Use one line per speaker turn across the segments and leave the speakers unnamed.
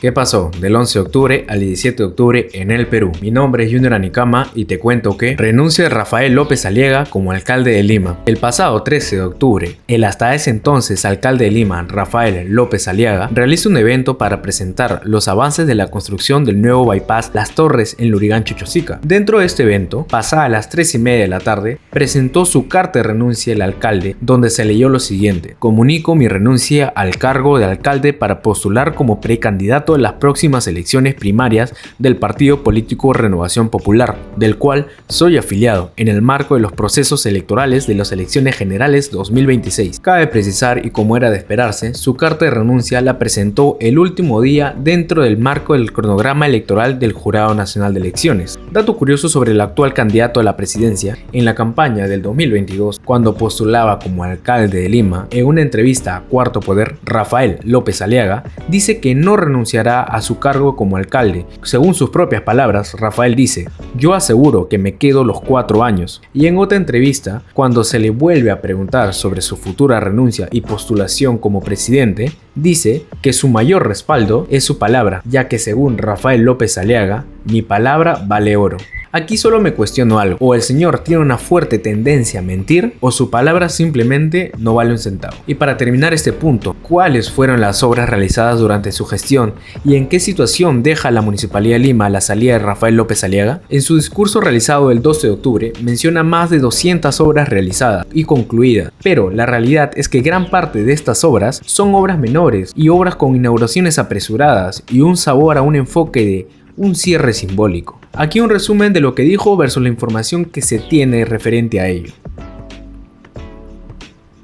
¿Qué pasó del 11 de octubre al 17 de octubre en el Perú? Mi nombre es Junior Anicama y te cuento que renuncia Rafael López Aliaga como alcalde de Lima. El pasado 13 de octubre, el hasta ese entonces alcalde de Lima, Rafael López Aliaga, realiza un evento para presentar los avances de la construcción del nuevo bypass Las Torres en Lurigancho, Chosica. Dentro de este evento, pasada las 3:30 de la tarde, presentó su carta de renuncia el alcalde, donde se leyó lo siguiente: comunico mi renuncia al cargo de alcalde para postular como precandidato en las próximas elecciones primarias del partido político Renovación Popular, del cual soy afiliado en el marco de los procesos electorales de las elecciones generales 2026. Cabe precisar, y como era de esperarse, su carta de renuncia la presentó el último día dentro del marco del cronograma electoral del Jurado Nacional de Elecciones. Dato curioso sobre el actual candidato a la presidencia: en la campaña del 2022, cuando postulaba como alcalde de Lima, en una entrevista a Cuarto Poder, Rafael López Aliaga dice que no renunciará a su cargo como alcalde. Según sus propias palabras, Rafael dice: yo aseguro que me quedo los 4 años. Y en otra entrevista, cuando se le vuelve a preguntar sobre su futura renuncia y postulación como presidente, dice que su mayor respaldo es su palabra, ya que según Rafael López Aliaga, mi palabra vale oro. Aquí solo me cuestiono algo: o el señor tiene una fuerte tendencia a mentir, o su palabra simplemente no vale un centavo. Y para terminar este punto, ¿cuáles fueron las obras realizadas durante su gestión y en qué situación deja la Municipalidad de Lima la salida de Rafael López Aliaga? En su discurso realizado el 12 de octubre menciona más de 200 obras realizadas y concluidas, pero la realidad es que gran parte de estas obras son obras menores y obras con inauguraciones apresuradas y un sabor a un enfoque de un cierre simbólico. Aquí un resumen de lo que dijo versus la información que se tiene referente a ello.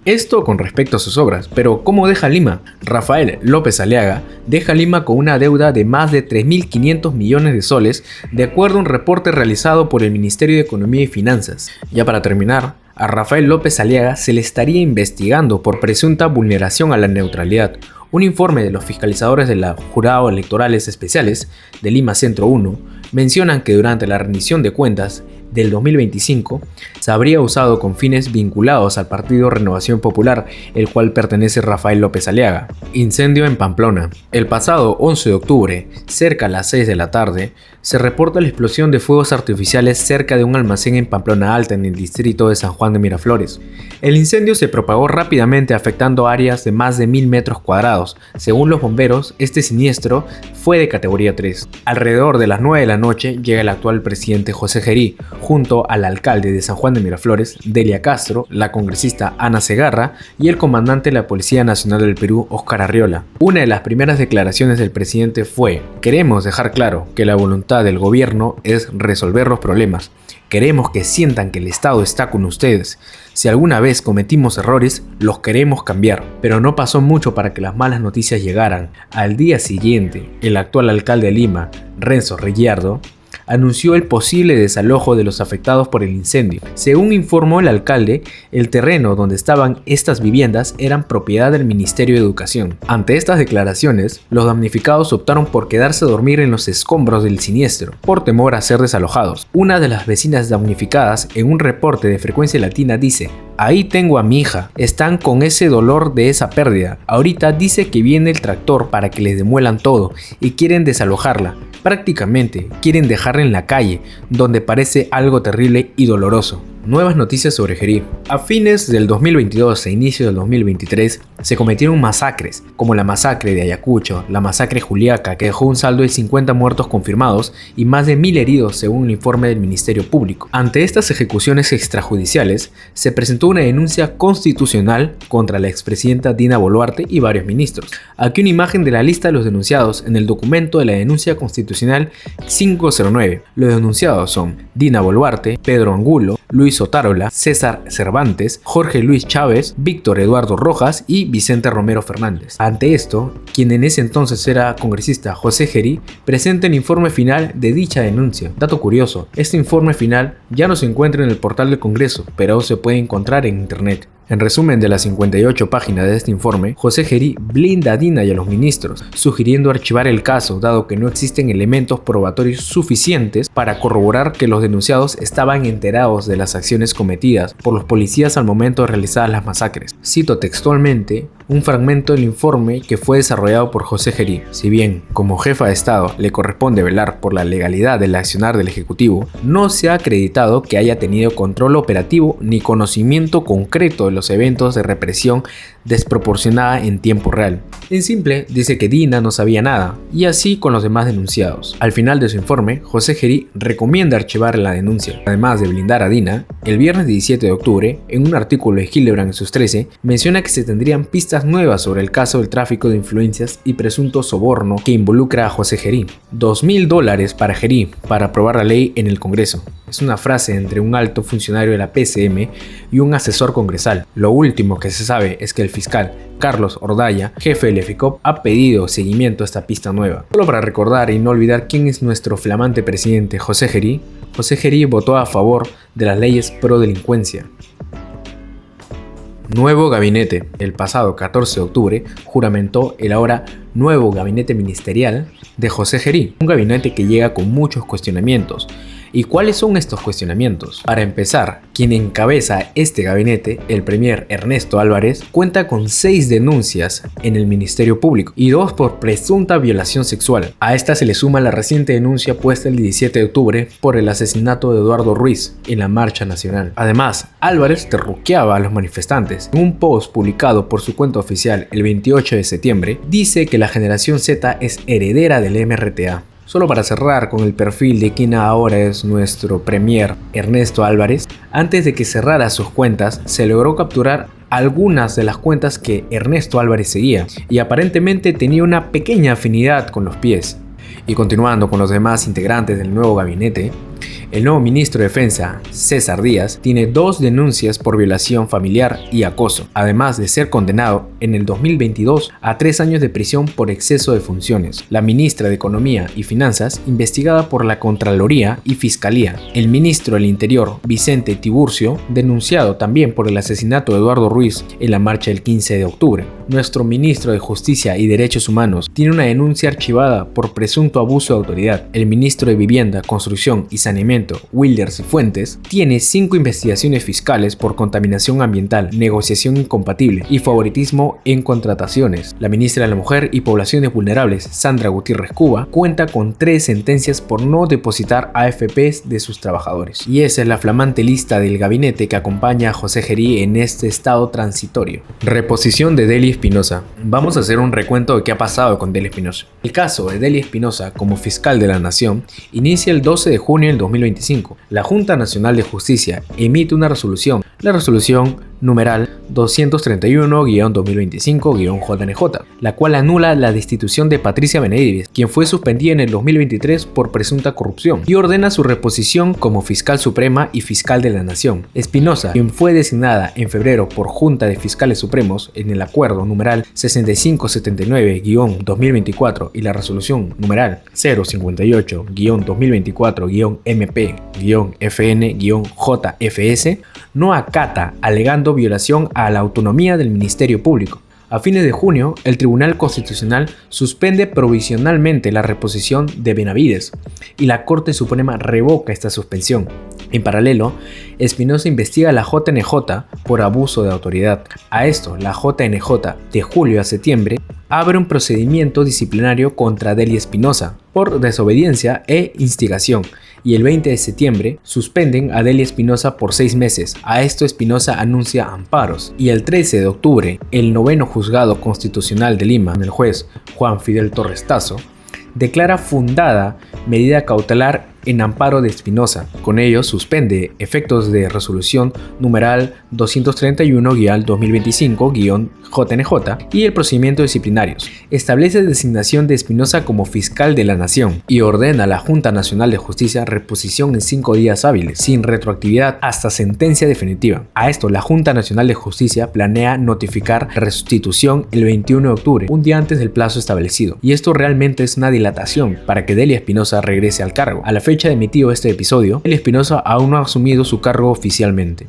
Esto con respecto a sus obras, pero ¿cómo deja Lima? Rafael López Aliaga deja Lima con una deuda de más de 3.500 millones de soles, de acuerdo a un reporte realizado por el Ministerio de Economía y Finanzas. Ya para terminar, a Rafael López Aliaga se le estaría investigando por presunta vulneración a la neutralidad. Un informe de los fiscalizadores de la Jurado Electorales Especiales de Lima Centro 1 mencionan que durante la rendición de cuentas del 2025 se habría usado con fines vinculados al partido Renovación Popular, el cual pertenece Rafael López Aliaga. Incendio en Pamplona. El pasado 11 de octubre, cerca a las 6 de la tarde, se reporta la explosión de fuegos artificiales cerca de un almacén en Pamplona Alta, en el distrito de San Juan de Miraflores. El incendio se propagó rápidamente, afectando áreas de más de 1000 metros cuadrados. Según los bomberos, este siniestro fue de categoría 3. Alrededor de las 9 de la noche llega el actual presidente José Gerí, junto al alcalde de San Juan de Miraflores, Delia Castro, la congresista Ana Segarra y el comandante de la Policía Nacional del Perú, Óscar Arriola. Una de las primeras declaraciones del presidente fue: queremos dejar claro que la voluntad del gobierno es resolver los problemas. Queremos que sientan que el Estado está con ustedes. Si alguna vez cometimos errores, los queremos cambiar. Pero no pasó mucho para que las malas noticias llegaran. Al día siguiente, el actual alcalde de Lima, Renzo Reyardo, anunció el posible desalojo de los afectados por el incendio. Según informó el alcalde, el terreno donde estaban estas viviendas eran propiedad del Ministerio de Educación. Ante estas declaraciones, los damnificados optaron por quedarse a dormir en los escombros del siniestro, por temor a ser desalojados. Una de las vecinas damnificadas, en un reporte de Frecuencia Latina, dice: ahí tengo a mi hija, están con ese dolor de esa pérdida. Ahorita dice que viene el tractor para que les demuelan todo y quieren desalojarla. Prácticamente quieren dejarla en la calle, donde parece algo terrible y doloroso. Nuevas noticias sobre Gerí. A fines del 2022 e inicio del 2023 se cometieron masacres, como la masacre de Ayacucho, la masacre Juliaca, que dejó un saldo de 50 muertos confirmados y más de 1000 heridos según el informe del Ministerio Público. Ante estas ejecuciones extrajudiciales, se presentó una denuncia constitucional contra la expresidenta Dina Boluarte y varios ministros. Aquí una imagen de la lista de los denunciados en el documento de la denuncia constitucional 509. Los denunciados son Dina Boluarte, Pedro Angulo, Luis Otárola, César Cervantes, Jorge Luis Chávez, Víctor Eduardo Rojas y Vicente Romero Fernández. Ante esto, quien en ese entonces era congresista, José Gerí, presenta el informe final de dicha denuncia. Dato curioso, este informe final ya no se encuentra en el portal del Congreso, pero aún se puede encontrar en internet. En resumen de las 58 páginas de este informe, José Gerí blinda a Dina y a los ministros, sugiriendo archivar el caso, dado que no existen elementos probatorios suficientes para corroborar que los denunciados estaban enterados de las acciones cometidas por los policías al momento de realizar las masacres. Cito textualmente un fragmento del informe que fue desarrollado por José Gerí. Si bien, como jefa de Estado, le corresponde velar por la legalidad del accionar del Ejecutivo, no se ha acreditado que haya tenido control operativo ni conocimiento concreto de los eventos de represión desproporcionada en tiempo real. En simple, dice que Dina no sabía nada, y así con los demás denunciados. Al final de su informe, José Gerí recomienda archivar la denuncia. Además de blindar a Dina, el viernes 17 de octubre, en un artículo de Hildebrand en sus 13, menciona que se tendrían pistas nuevas sobre el caso del tráfico de influencias y presunto soborno que involucra a José Gerí. $2.000 para Gerí para aprobar la ley en el Congreso. Es una frase entre un alto funcionario de la PCM y un asesor congresal. Lo último que se sabe es que el fiscal Carlos Ordaya, jefe del EFICOP, ha pedido seguimiento a esta pista nueva. Solo para recordar y no olvidar quién es nuestro flamante presidente José Gerí. José Gerí votó a favor de las leyes pro delincuencia. Nuevo gabinete. El pasado 14 de octubre juramentó el ahora nuevo gabinete ministerial de José Gerí, un gabinete que llega con muchos cuestionamientos. ¿Y cuáles son estos cuestionamientos? Para empezar, quien encabeza este gabinete, el premier Ernesto Álvarez, cuenta con 6 denuncias en el Ministerio Público y 2 por presunta violación sexual. A esta se le suma la reciente denuncia puesta el 17 de octubre por el asesinato de Eduardo Ruiz en la Marcha Nacional. Además, Álvarez terruqueaba a los manifestantes. En un post publicado por su cuenta oficial el 28 de septiembre, dice que la generación Z es heredera del MRTA. Solo para cerrar con el perfil de quien ahora es nuestro premier Ernesto Álvarez, antes de que cerrara sus cuentas, se logró capturar algunas de las cuentas que Ernesto Álvarez seguía y aparentemente tenía una pequeña afinidad con los pies. Y continuando con los demás integrantes del nuevo gabinete, el nuevo ministro de Defensa, César Díaz, tiene 2 denuncias por violación familiar y acoso, además de ser condenado en el 2022 a 3 años de prisión por exceso de funciones. La ministra de Economía y Finanzas, investigada por la Contraloría y Fiscalía. El ministro del Interior, Vicente Tiburcio, denunciado también por el asesinato de Eduardo Ruiz en la marcha del 15 de octubre. Nuestro ministro de Justicia y Derechos Humanos tiene una denuncia archivada por presunto abuso de autoridad. El ministro de Vivienda, Construcción y Saneamiento, Wilder Cifuentes, tiene 5 investigaciones fiscales por contaminación ambiental, negociación incompatible y favoritismo en contrataciones. La ministra de la Mujer y Poblaciones Vulnerables, Sandra Gutiérrez Cuba, cuenta con 3 sentencias por no depositar AFPs de sus trabajadores. Y esa es la flamante lista del gabinete que acompaña a José Gerí en este estado transitorio. Reposición de Dely Espinosa. Vamos a hacer un recuento de qué ha pasado con Dely Espinosa. El caso de Dely Espinosa como fiscal de la Nación inicia el 12 de junio del 2025. La Junta Nacional de Justicia emite una resolución, la resolución numeral 231-2025-JNJ, la cual anula la destitución de Patricia Benavides, quien fue suspendida en el 2023 por presunta corrupción, y ordena su reposición como fiscal suprema y fiscal de la Nación. Espinosa, quien fue designada en febrero por Junta de Fiscales Supremos en el acuerdo numeral 6579-2024 y la resolución numeral 058-2024-MP-FN-JFS, no acata, alegando violación a la autonomía del Ministerio Público. A fines de junio, el Tribunal Constitucional suspende provisionalmente la reposición de Benavides y la Corte Suprema revoca esta suspensión. En paralelo, Espinosa investiga a la JNJ por abuso de autoridad. A esto, la JNJ, de julio a septiembre, abre un procedimiento disciplinario contra Dely Espinosa por desobediencia e instigación, y el 20 de septiembre suspenden a Dely Espinosa por 6 meses. A esto Espinosa anuncia amparos, y el 13 de octubre, el 9º Juzgado Constitucional de Lima, el juez Juan Fidel Torres Tasso, declara fundada medida cautelar en amparo de Espinosa. Con ello suspende efectos de resolución numeral 231-2025-JNJ y el procedimiento disciplinarios. Establece designación de Espinosa como fiscal de la Nación y ordena a la Junta Nacional de Justicia reposición en 5 días hábiles, sin retroactividad hasta sentencia definitiva. A esto, la Junta Nacional de Justicia planea notificar restitución el 21 de octubre, un día antes del plazo establecido. Y esto realmente es una dilatación para que Dely Espinosa regrese al cargo. A la fecha de emitido este episodio, Dely Espinosa aún no ha asumido su cargo oficialmente.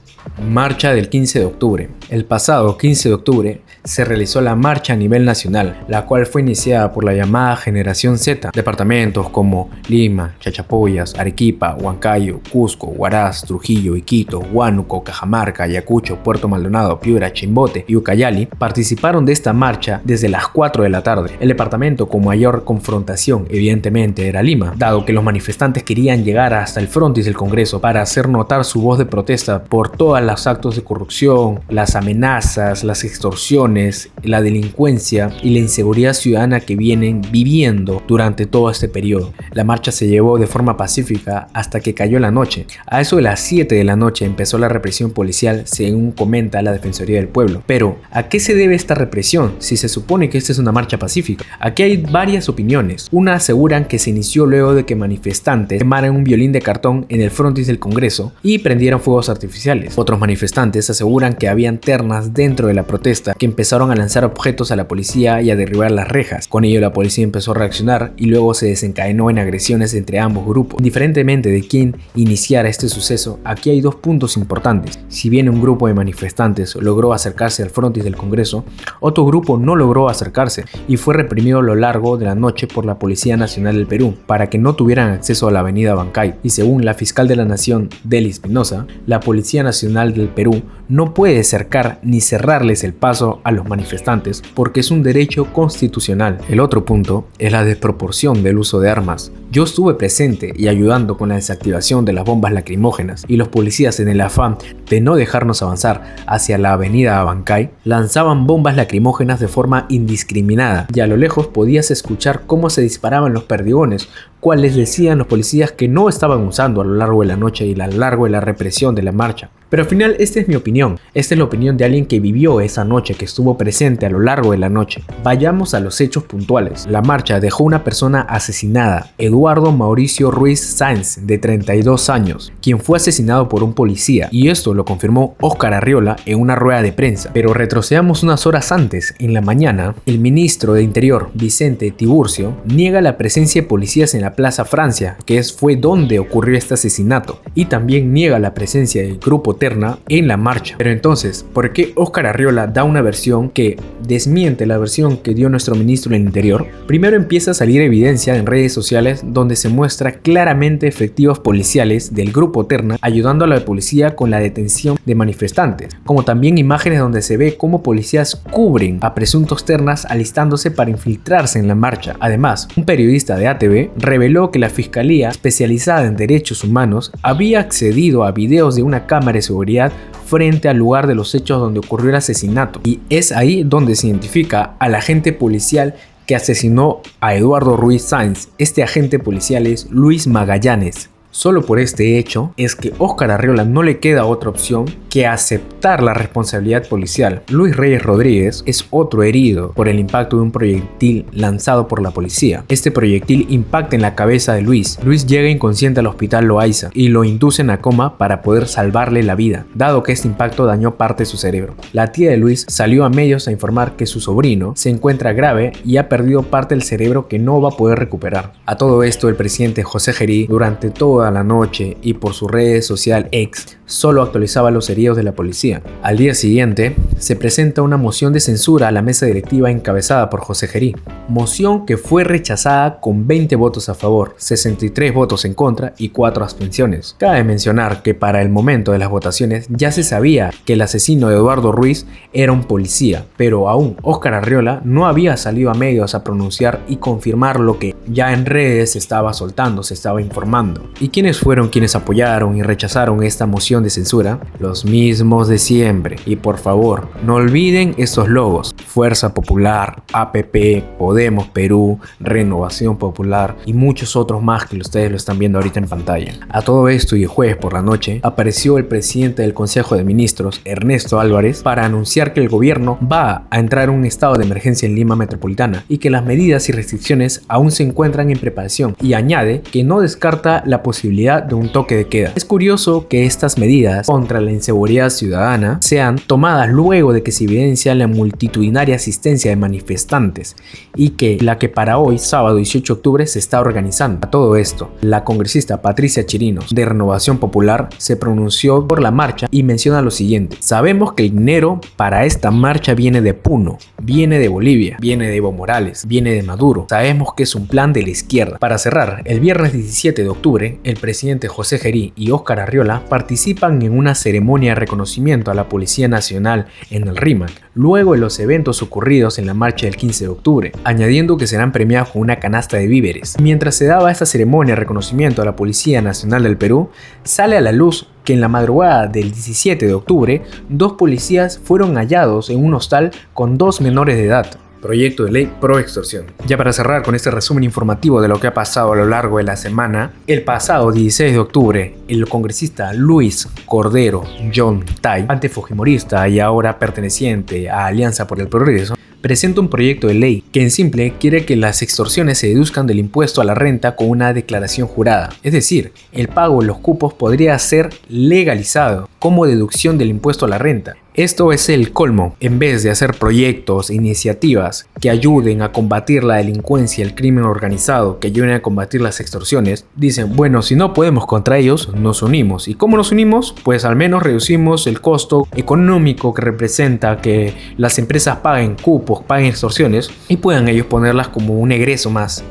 Marcha del 15 de octubre. El pasado 15 de octubre se realizó la marcha a nivel nacional, la cual fue iniciada por la llamada Generación Z. Departamentos como Lima, Chachapoyas, Arequipa, Huancayo, Cusco, Huaraz, Trujillo, Iquito, Huánuco, Cajamarca, Ayacucho, Puerto Maldonado, Piura, Chimbote y Ucayali participaron de esta marcha desde las 4 de la tarde. El departamento con mayor confrontación evidentemente era Lima, dado que los manifestantes querían llegar hasta el frontis del Congreso para hacer notar su voz de protesta por todos los actos de corrupción, las amenazas, las extorsiones, la delincuencia y la inseguridad ciudadana que vienen viviendo durante todo este periodo. La marcha se llevó de forma pacífica hasta que cayó la noche. A eso de las 7 de la noche empezó la represión policial, según comenta la Defensoría del Pueblo. Pero, ¿a qué se debe esta represión si se supone que esta es una marcha pacífica? Aquí hay varias opiniones. Una aseguran que se inició luego de que manifestantes quemaran un violín de cartón en el frontis del Congreso y prendieron fuegos artificiales. Otros manifestantes aseguran que habían ternas dentro de la protesta que empezaron a lanzar objetos a la policía y a derribar las rejas. Con ello la policía empezó a reaccionar y luego se desencadenó en agresiones entre ambos grupos. Indiferentemente de quién iniciara este suceso, aquí hay dos puntos importantes. Si bien un grupo de manifestantes logró acercarse al frontis del Congreso, otro grupo no logró acercarse y fue reprimido a lo largo de la noche por la Policía Nacional del Perú para que no tuvieran acceso a la avenida Bancay. Y según la fiscal de la Nación, Dely Espinosa, la Policía Nacional del Perú no puede cercar ni cerrarles el paso a los manifestantes porque es un derecho constitucional. El otro punto es la desproporción del uso de armas. Yo estuve presente y ayudando con la desactivación de las bombas lacrimógenas y los policías, en el afán de no dejarnos avanzar hacia la avenida Abancay, lanzaban bombas lacrimógenas de forma indiscriminada y a lo lejos podías escuchar cómo se disparaban los perdigones, cuales decían los policías que no estaban usando a lo largo de la noche y a lo largo de la represión de la marcha. Pero al final esta es mi opinión, esta es la opinión de alguien que vivió esa noche, que estuvo presente a lo largo de la noche. Vayamos a los hechos puntuales. La marcha dejó una persona asesinada, Eduardo Mauricio Ruiz Sáenz, de 32 años, quien fue asesinado por un policía, y esto lo confirmó Óscar Arriola en una rueda de prensa. Pero retrocedamos unas horas antes. En la mañana, el ministro de Interior, Vicente Tiburcio, niega la presencia de policías en la Plaza Francia, fue donde ocurrió este asesinato, y también niega la presencia del grupo Terna en la marcha. Pero entonces, ¿por qué Óscar Arriola da una versión que desmiente la versión que dio nuestro ministro del Interior? Primero empieza a salir evidencia en redes sociales donde se muestra claramente efectivos policiales del grupo Terna ayudando a la policía con la detención de manifestantes, como también imágenes donde se ve cómo policías cubren a presuntos ternas alistándose para infiltrarse en la marcha. Además, un periodista de ATV reveló que la Fiscalía especializada en derechos humanos había accedido a videos de una cámara de seguridad frente al lugar de los hechos donde ocurrió el asesinato, y es ahí donde se identifica al agente policial que asesinó a Eduardo Ruiz Sáenz. Este agente policial es Luis Magallanes. Solo por este hecho es que Óscar Arriola no le queda otra opción que aceptar la responsabilidad policial. Luis Reyes Rodríguez es otro herido por el impacto de un proyectil lanzado por la policía. Este proyectil impacta en la cabeza de Luis. Luis llega inconsciente al hospital Loaiza y lo inducen a coma para poder salvarle la vida, dado que este impacto dañó parte de su cerebro. La tía de Luis salió a medios a informar que su sobrino se encuentra grave y ha perdido parte del cerebro que no va a poder recuperar. A todo esto, el presidente José Gerí, durante toda la noche y por su red social X, solo actualizaba los heridos de la policía. Al día siguiente, se presenta una moción de censura a la mesa directiva encabezada por José Gerí. Moción que fue rechazada con 20 votos a favor, 63 votos en contra y 4 abstenciones. Cabe mencionar que para el momento de las votaciones ya se sabía que el asesino de Eduardo Ruiz era un policía, pero aún Óscar Arriola no había salido a medios a pronunciar y confirmar lo que ya en redes se estaba soltando, se estaba informando. ¿Y quiénes fueron quienes apoyaron y rechazaron esta moción de censura? Los mismos de siempre. Y por favor, no olviden estos logos: Fuerza Popular, APP, Podemos Perú, Renovación Popular y muchos otros más que ustedes lo están viendo ahorita en pantalla. A todo esto, y el jueves por la noche apareció el presidente del Consejo de Ministros, Ernesto Álvarez, para anunciar que el gobierno va a entrar en un estado de emergencia en Lima Metropolitana y que las medidas y restricciones aún se encuentran en preparación, y añade que no descarta la posibilidad de un toque de queda. Es curioso que estas medidas contra la inseguridad seguridad ciudadana sean tomadas luego de que se evidencia la multitudinaria asistencia de manifestantes y que la que para hoy, sábado 18 de octubre, se está organizando. A todo esto, la congresista Patricia Chirinos, de Renovación Popular, se pronunció por la marcha y menciona lo siguiente: sabemos que el dinero para esta marcha viene de Puno, viene de Bolivia, viene de Evo Morales, viene de Maduro. Sabemos que es un plan de la izquierda. Para cerrar, el viernes 17 de octubre, el presidente José Gerí y Óscar Arriola participan en una ceremonia de reconocimiento a la Policía Nacional en el RIMAC, luego de los eventos ocurridos en la marcha del 15 de octubre, añadiendo que serán premiados con una canasta de víveres. Mientras se daba esta ceremonia de reconocimiento a la Policía Nacional del Perú, sale a la luz que en la madrugada del 17 de octubre, 2 policías fueron hallados en un hostal con 2 menores de edad. Proyecto de ley pro extorsión. Ya para cerrar con este resumen informativo de lo que ha pasado a lo largo de la semana, el pasado 16 de octubre, el congresista Luis Cordero John Tai, antifujimorista y ahora perteneciente a Alianza por el Progreso, presenta un proyecto de ley que en simple quiere que las extorsiones se deduzcan del impuesto a la renta con una declaración jurada. Es decir, el pago de los cupos podría ser legalizado como deducción del impuesto a la renta. Esto es el colmo. En vez de hacer proyectos e iniciativas que ayuden a combatir la delincuencia, el crimen organizado, que ayuden a combatir las extorsiones, dicen, bueno, si no podemos contra ellos, nos unimos. ¿Y cómo nos unimos? Pues al menos reducimos el costo económico que representa que las empresas paguen cupos, paguen extorsiones y puedan ellos ponerlas como un egreso más.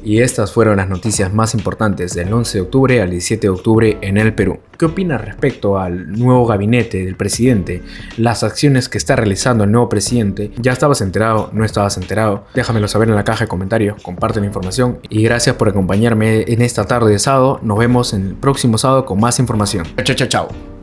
Y estas fueron las noticias más importantes del 11 de octubre al 17 de octubre en el Perú. ¿Qué opinas respecto al nuevo gabinete del presidente? Las acciones que está realizando el nuevo presidente. ¿Ya estabas enterado? ¿No estabas enterado? Déjamelo saber en la caja de comentarios, comparte la información y gracias por acompañarme en esta tarde de sábado. Nos vemos en el próximo sábado con más información. Chao, chao, chao.